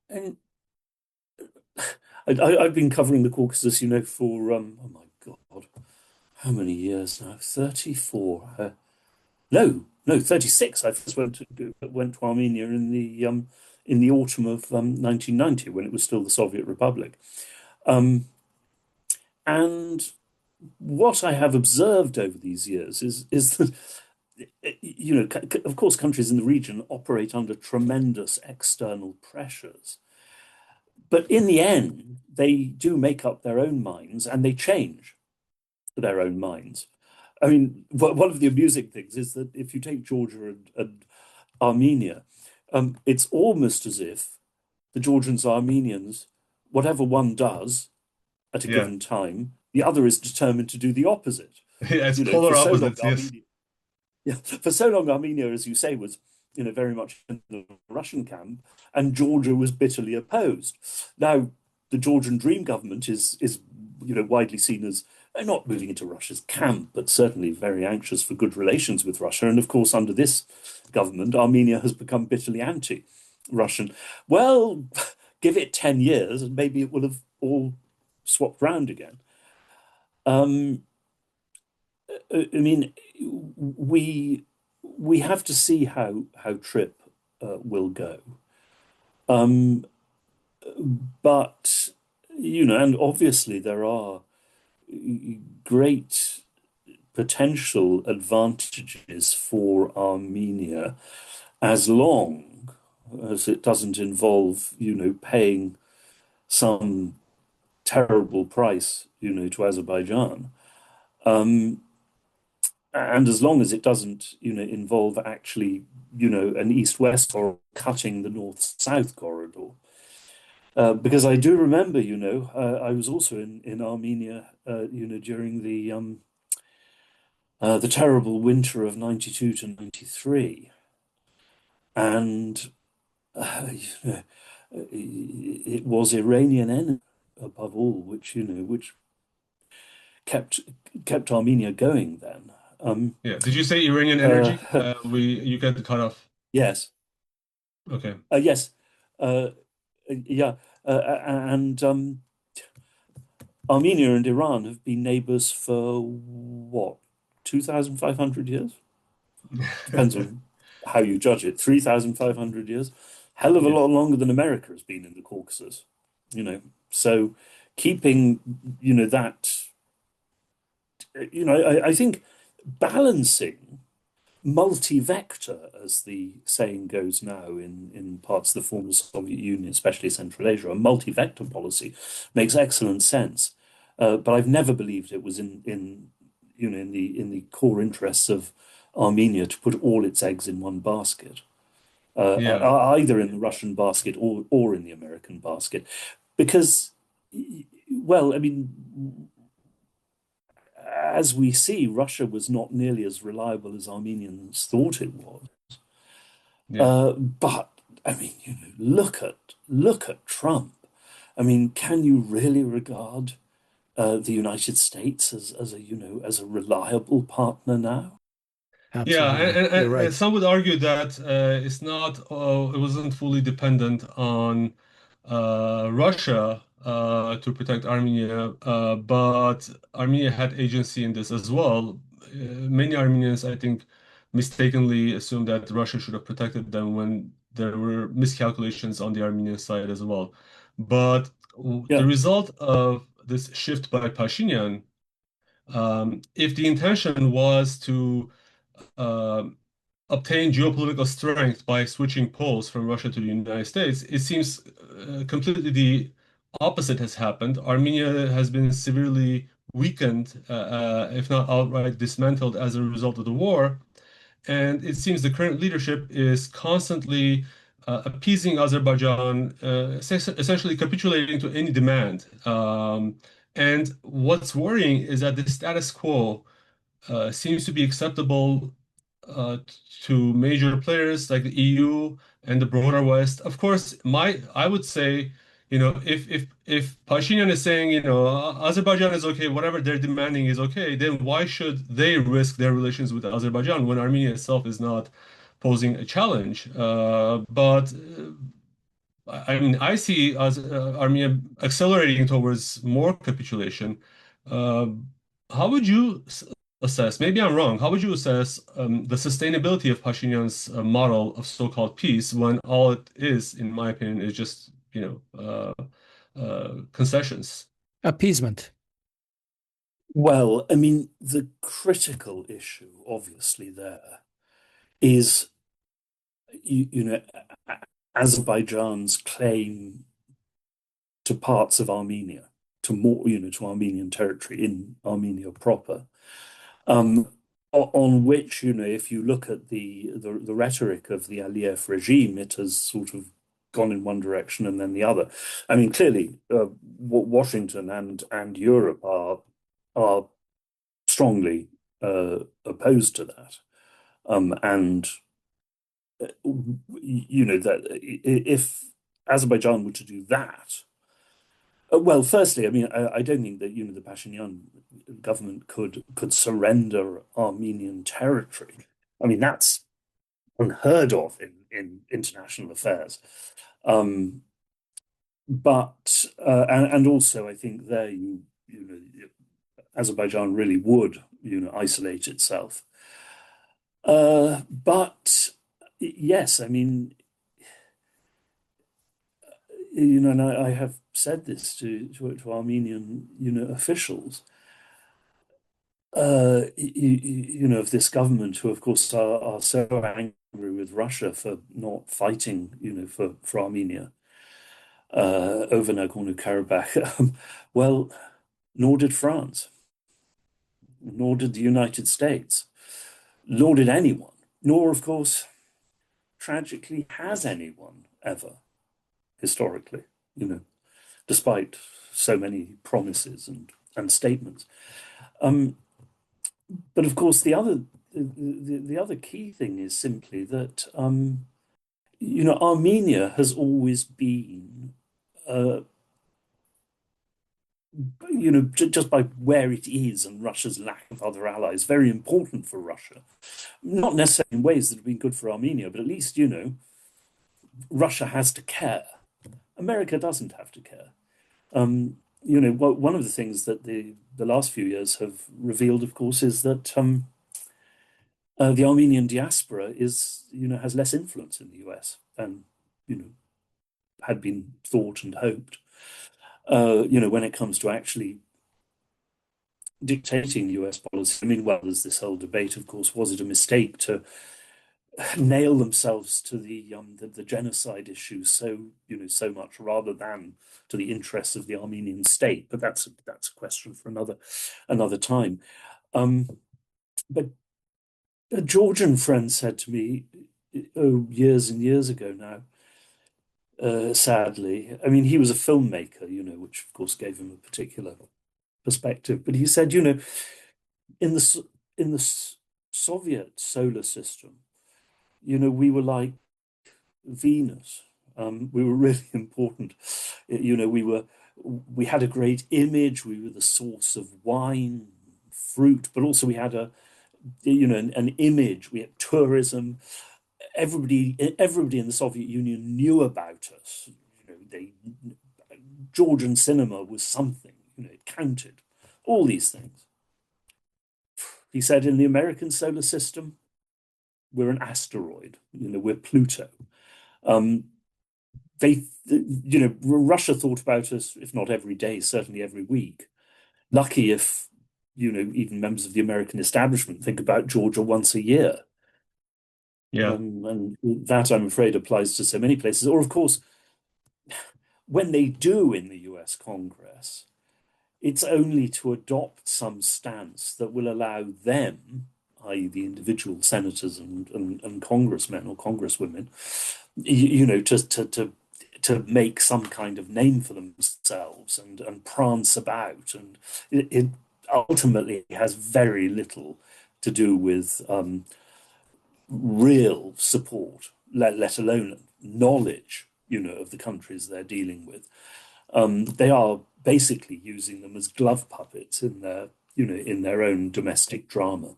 and I've been covering the Caucasus, for oh my God, how many years now? 34. No, 36. I first went to Armenia in the autumn of 1990, when it was still the Soviet Republic. And what I have observed over these years is that, of course, countries in the region operate under tremendous external pressures. But in the end, they do make up their own minds, and they change their own minds. I mean, one of the amusing things is that if you take Georgia and Armenia, it's almost as if the Georgians, Armenians, whatever one does at a given time, the other is determined to do the opposite. It's polar opposites, yes. For so long, Armenia, as you say, was very much in the Russian camp, and Georgia was bitterly opposed. Now, the Georgian Dream government is widely seen as not moving into Russia's camp, but certainly very anxious for good relations with Russia. And of course, under this government, Armenia has become bitterly anti-Russian. Well, give it 10 years and maybe it will have all swapped round again. I mean, we have to see how TRIPP will go. But and obviously there are great potential advantages for Armenia, as long as it doesn't involve, paying some terrible price, to Azerbaijan. And as long as it doesn't, involve actually, an east-west or cutting the north-south corridor. Because I do remember, I was also in Armenia, during the terrible winter of 92 to 93. And it was Iranian enemy above all, which kept Armenia going then. Yeah. Did you say Iranian energy? You get the cutoff. Yes. Okay. Yes. Yeah. And Armenia and Iran have been neighbors for what, 2,500 years? Depends on how you judge it. 3,500 years. Hell of a Yes. lot longer than America has been in the Caucasus, you know. So keeping, that, I think balancing multi-vector, as the saying goes now in parts of the former Soviet Union, especially Central Asia, a multi-vector policy makes excellent sense. But I've never believed it was in the core interests of Armenia to put all its eggs in one basket, Yeah. either in the Russian basket or in the American basket, because, well, I mean, as we see, Russia was not nearly as reliable as Armenians thought it was. Yeah. But I mean, look at Trump. I mean, can you really regard the United States as a reliable partner now? Yeah, Absolutely. You're and right. some would argue that it wasn't fully dependent on Russia to protect Armenia, but Armenia had agency in this as well. Many Armenians, I think, mistakenly assumed that Russia should have protected them when there were miscalculations on the Armenian side as well. But the Yeah, result of this shift by Pashinyan, if the intention was to um obtain geopolitical strength by switching poles from Russia to the United States, it seems completely the opposite has happened. Armenia has been severely weakened, if not outright dismantled, as a result of the war. And it seems the current leadership is constantly appeasing Azerbaijan, essentially capitulating to any demand. And what's worrying is that the status quo seems to be acceptable uh, to major players like the EU and the broader West. Of course, I would say, if Pashinyan is saying, Azerbaijan is okay, whatever they're demanding is okay, then why should they risk their relations with Azerbaijan when Armenia itself is not posing a challenge? But I mean, I see Armenia accelerating towards more capitulation. Uh, how would you assess, maybe I'm wrong, how would you assess the sustainability of Pashinyan's model of so-called peace when all it is, in my opinion, is just, concessions? Appeasement. well, I mean, the critical issue, obviously, there is, you know, Azerbaijan's claim to parts of Armenia, to Armenian territory in Armenia proper, um, on which, if you look at the rhetoric of the Aliyev regime, it has sort of gone in one direction and then the other. I mean, clearly, Washington and Europe are strongly opposed to that, and that if Azerbaijan were to do that, well, firstly, I mean, I don't think that the Pashinyan government could surrender Armenian territory. I mean, that's unheard of in international affairs. Um, but and also, I think there Azerbaijan really would isolate itself. But yes, I mean, and I have said this to Armenian officials. Of this government, who of course are so angry with Russia for not fighting, for Armenia over Nagorno-Karabakh. Well, nor did France, nor did the United States, nor did anyone, nor, of course, tragically, has anyone ever historically, despite so many promises and statements. Um, but of course, the other key thing is simply that Armenia has always been, uh, just by where it is and Russia's lack of other allies, very important for Russia. Not necessarily in ways that have been good for Armenia, but at least, Russia has to care. America doesn't have to care. one of the things that the last few years have revealed, of course, is that the Armenian diaspora has less influence in the US than had been thought and hoped. When it comes to actually dictating US policy. I mean, well, there's this whole debate, of course, was it a mistake to nail themselves to the genocide issue so much rather than to the interests of the Armenian state? But that's a question for another time. But a Georgian friend said to me, years and years ago now, sadly, I mean, he was a filmmaker, which of course gave him a particular perspective. But he said, in the Soviet solar system, we were like Venus. We were really important. We had a great image. We were the source of wine, fruit, but also we had an image. We had tourism. Everybody in the Soviet Union knew about us. Georgian cinema was something. It counted. All these things. He said, in the American solar system, we're an asteroid. We're Pluto. Russia thought about us, if not every day, certainly every week. Lucky if, even members of the American establishment think about Georgia once a year. Yeah. And that, I'm afraid, applies to so many places. Or, of course, when they do in the US Congress, it's only to adopt some stance that will allow them, i.e. the individual senators and congressmen or congresswomen, to make some kind of name for themselves and prance about. And it ultimately has very little to do with real support, let alone knowledge, of the countries they're dealing with. They are basically using them as glove puppets in their own domestic drama.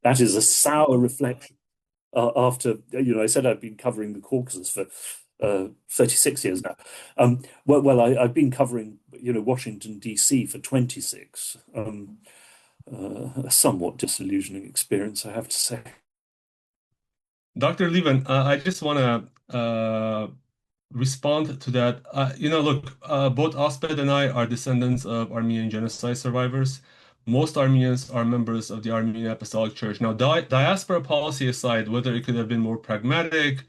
That is a sour reflection. After I said I've been covering the Caucasus for 36 years now. I've been covering Washington D.C. for 26. A somewhat disillusioning experience, I have to say. Dr. Lieven, I just want to respond to that. Look, both Osped and I are descendants of Armenian genocide survivors. Most Armenians are members of the Armenian Apostolic Church. Now, diaspora policy aside, whether it could have been more pragmatic,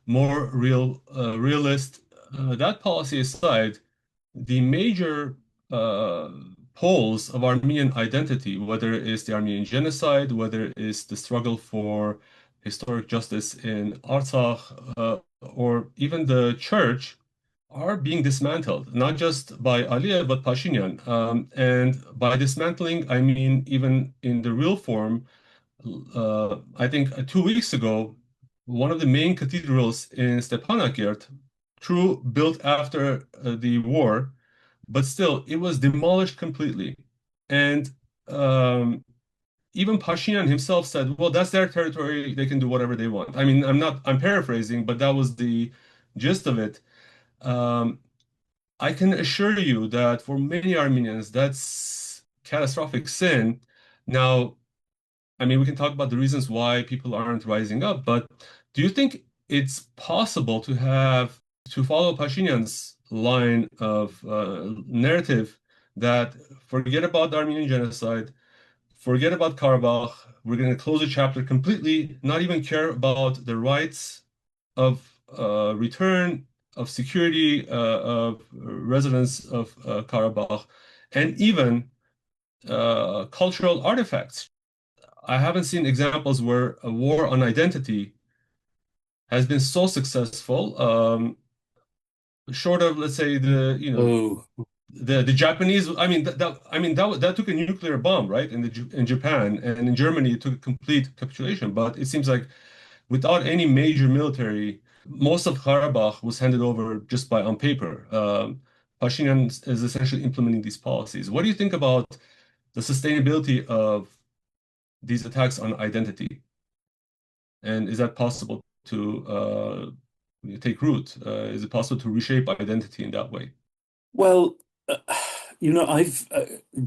more realist, that policy aside, the major poles of Armenian identity, whether it is the Armenian genocide, whether it is the struggle for historic justice in Artsakh, or even the church, are being dismantled, not just by Aliyev, but Pashinyan. And by dismantling, I mean even in the real form. I think 2 weeks ago, one of the main cathedrals in Stepanakert, true, built after the war, but still, it was demolished completely. And even Pashinyan himself said, well, that's their territory. They can do whatever they want. I mean, I'm paraphrasing, but that was the gist of it. I can assure you that for many Armenians, that's catastrophic sin. Now, I mean, we can talk about the reasons why people aren't rising up, but do you think it's possible to follow Pashinyan's line of narrative that forget about the Armenian genocide, forget about Karabakh, we're going to close the chapter completely, not even care about the rights of return, of security, of residents of Karabakh, and even cultural artifacts? I haven't seen examples where a war on identity has been so successful, short of, let's say, the Japanese. I mean that took a nuclear bomb, right? In Japan and in Germany, it took a complete capitulation. But it seems like without any major military, most of Karabakh was handed over just by on paper. Pashinyan is essentially implementing these policies. What do you think about the sustainability of these attacks on identity? And is that possible to take root? Is it possible to reshape identity in that way? Well, uh, I've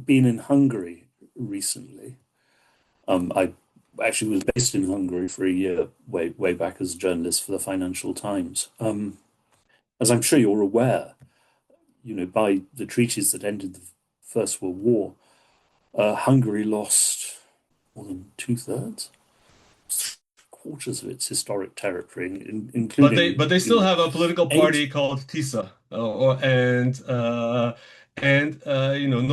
been in Hungary recently. I actually was based in Hungary for a year, way back as a journalist for the Financial Times. As I'm sure you're aware, by the treaties that ended the First World War, Hungary lost more than two-thirds, quarters of its historic territory, including, But they still have a political eight. party called TISA, no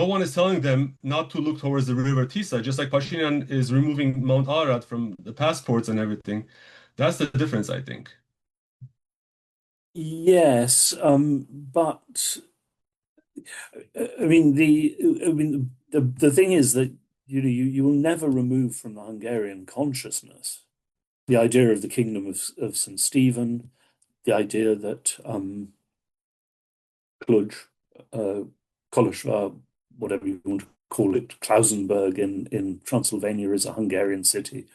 one is telling them not to look towards the river Tisa, just like Pashinyan is removing Mount Ararat from the passports and everything. That's the difference, I think. Yes, but the thing is that you will never remove from the Hungarian consciousness the idea of the kingdom of St. Stephen, the idea that Cluj, uh, Kolozsvár, whatever you want to call it, Klausenberg in Transylvania is a Hungarian city.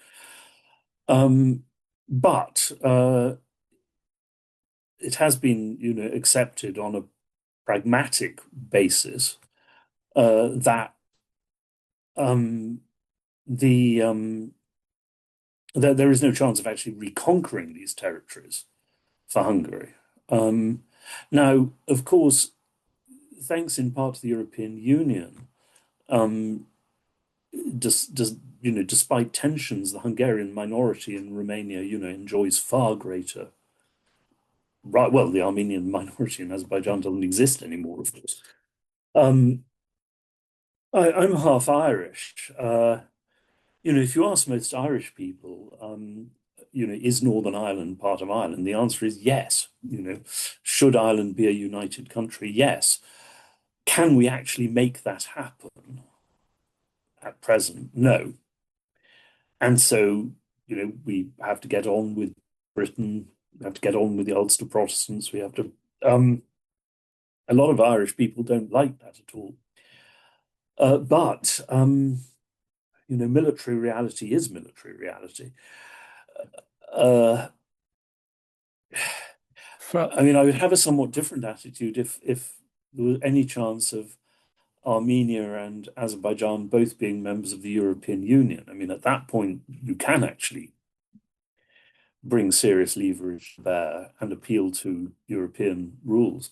But it has been, accepted on a pragmatic basis that the there is no chance of actually reconquering these territories for Hungary. Now, of course, thanks in part to the European Union, despite tensions, the Hungarian minority in Romania, enjoys far greater. Right, well, the Armenian minority in Azerbaijan doesn't exist anymore, of course. I'm half Irish. If you ask most Irish people, is Northern Ireland part of Ireland? The answer is yes. Should Ireland be a united country? Yes. Can we actually make that happen at present? No. And so, we have to get on with Britain. We have to get on with the Ulster Protestants. We have to. A lot of Irish people don't like that at all. But military reality is military reality. I would have a somewhat different attitude if there was any chance of Armenia and Azerbaijan both being members of the European Union. I mean, at that point, you can actually bring serious leverage to bear and appeal to European rules.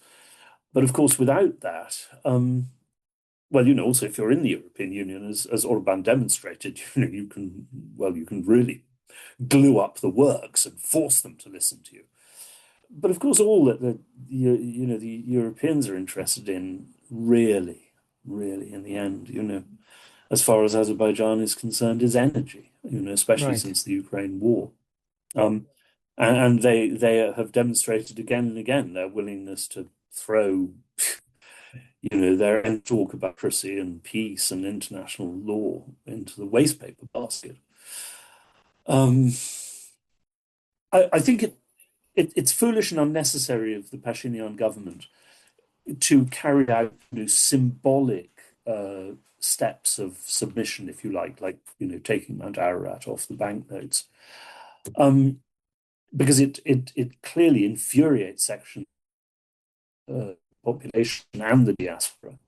But of course, without that, also if you're in the European Union, as Orban demonstrated, you can really glue up the works and force them to listen to you. But of course, all that the Europeans are interested in, really, in the end, as far as Azerbaijan is concerned, is energy. Especially Right. since the Ukraine war, and they have demonstrated again and again their willingness to throw, their talk about democracy and peace and international law into the wastepaper basket. I think it's foolish and unnecessary of the Pashinyan government to carry out symbolic steps of submission, if you like taking Mount Ararat off the banknotes, because it clearly infuriates sections of the population and the diaspora,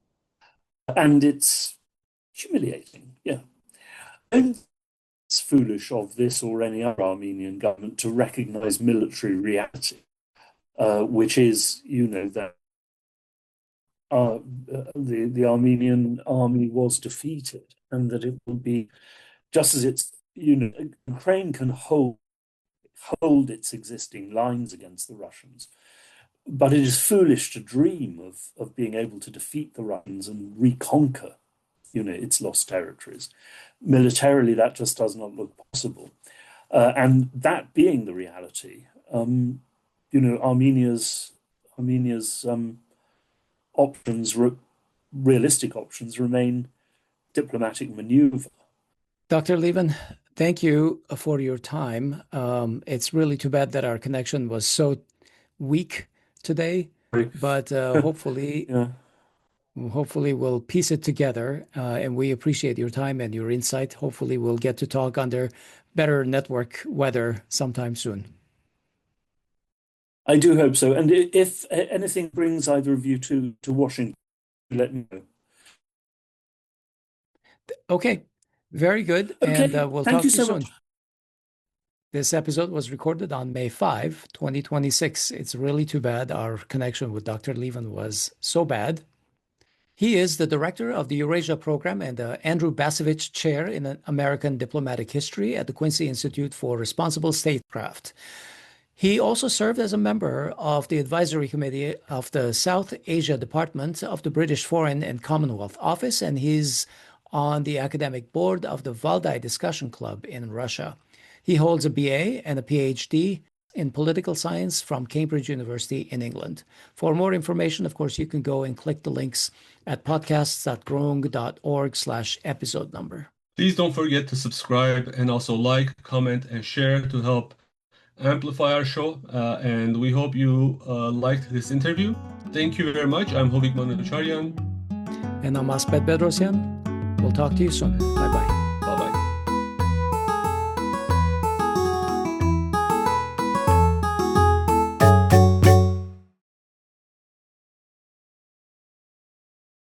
and it's humiliating. Yeah, and it's foolish of this or any other Armenian government to recognize military reality, which is that the Armenian army was defeated, and that it will be just as it's Ukraine can hold its existing lines against the Russians, but it is foolish to dream of being able to defeat the Russians and reconquer its lost territories. Militarily, that just does not look possible, and that being the reality, Armenia's options, realistic options, remain diplomatic maneuver. Dr. Lieven, thank you for your time. It's really too bad that our connection was so weak today, but hopefully, Yeah. hopefully we'll piece it together. And we appreciate your time and your insight. Hopefully, we'll get to talk under better network weather sometime soon. I do hope so. And if anything brings either of you to Washington, let me know. Okay, very good. Okay, And we'll thank talk you to you so soon. much. This episode was recorded on May 5, 2026. It's really too bad our connection with Dr. Lieven was so bad. He is the director of the Eurasia Program and the Andrew Basevich Chair in American Diplomatic History at the Quincy Institute for Responsible Statecraft. He also served as a member of the advisory committee of the South Asia Department of the British Foreign and Commonwealth Office, and he's on the academic board of the Valdai Discussion Club in Russia. He holds a BA and a PhD in political science from Cambridge University in England. For more information, of course, you can go and click the links at podcasts.groong.org/episode number. Please don't forget to subscribe and also like, comment, and share to help amplify our show. And we hope you liked this interview. Thank you very much. I'm Hovik Manucharyan. And I'm Asbet Bedrosyan. We'll talk to you soon. Bye-bye.